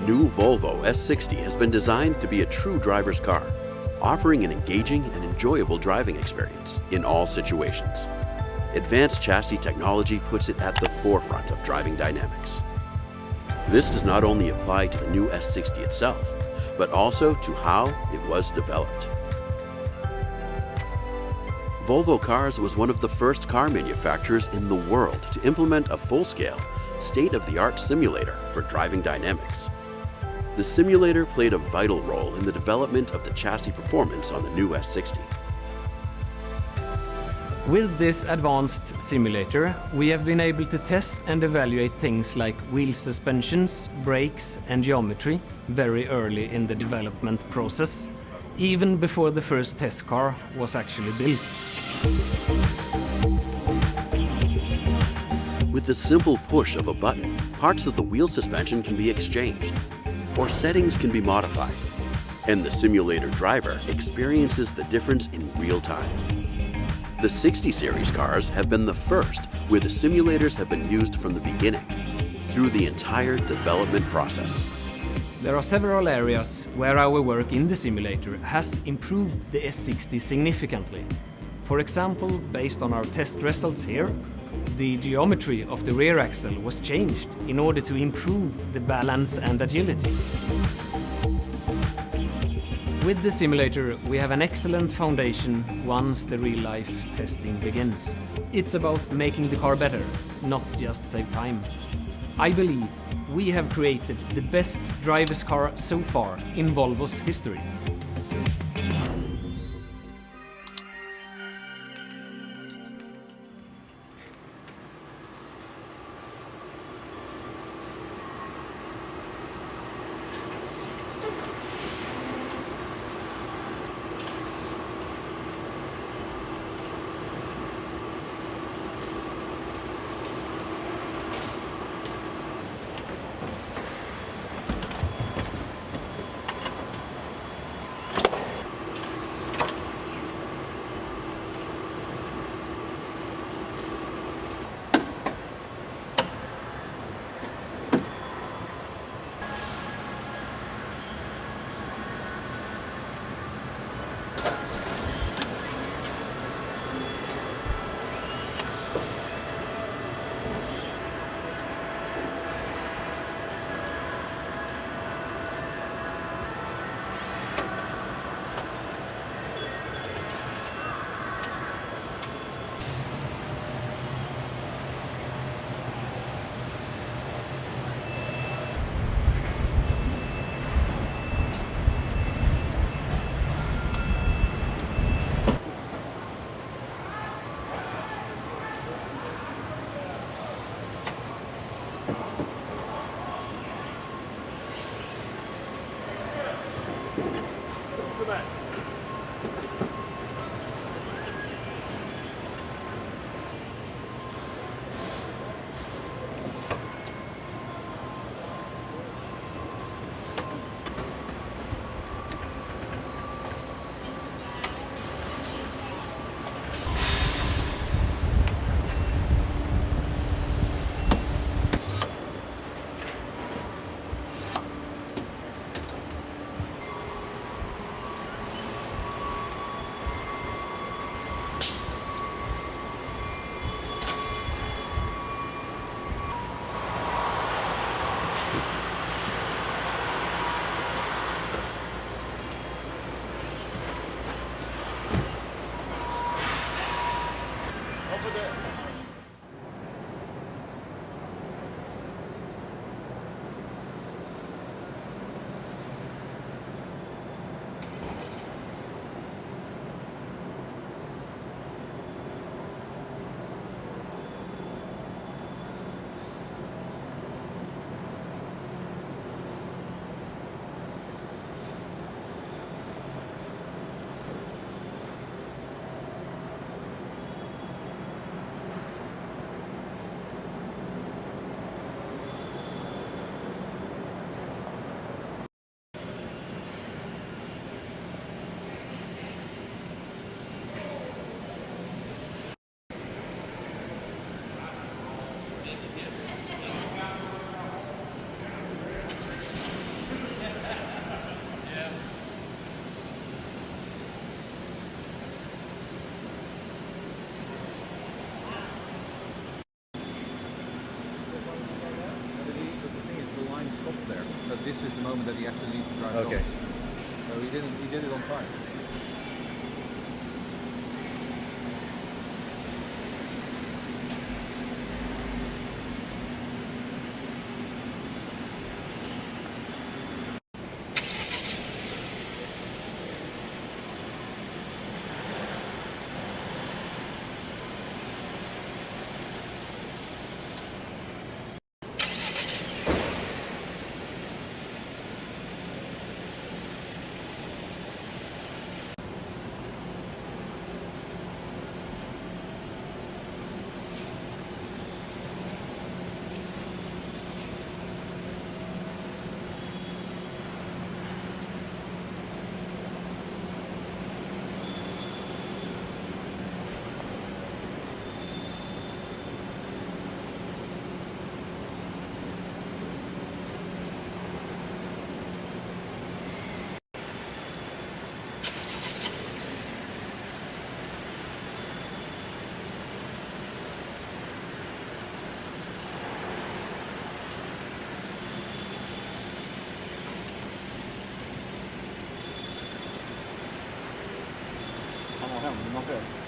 new Volvo S60 has been designed to be a true driver's car, offering an engaging and enjoyable driving experience in all situations. Advanced chassis technology puts it at the forefront of driving dynamics. This does not only apply to the new S60 itself, but also to how it was developed. Volvo Cars was one of the first car manufacturers in the world to implement a full-scale, state-of-the-art simulator for driving dynamics. The simulator played a vital role in the development of the chassis performance on the new S60. With this advanced simulator, we have been able to test and evaluate things like wheel suspensions, brakes and geometry very early in the development process, even before the first test car was actually built. With the simple push of a button, parts of the wheel suspension can be exchanged, or settings can be modified, and the simulator driver experiences the difference in real time. The 60 series cars have been the first where the simulators have been used from the beginning, through the entire development process. There are several areas where our work in the simulator has improved the S60 significantly. For example, based on our test results here, the geometry of the rear axle was changed in order to improve the balance and agility. With the simulator, we have an excellent foundation once the real-life testing begins. It's about making the car better, not just save time. I believe we have created the best driver's car so far in Volvo's history. this is the moment that he actually needs to drive it Okay. off. So he did it on time. Han har hem, man själv.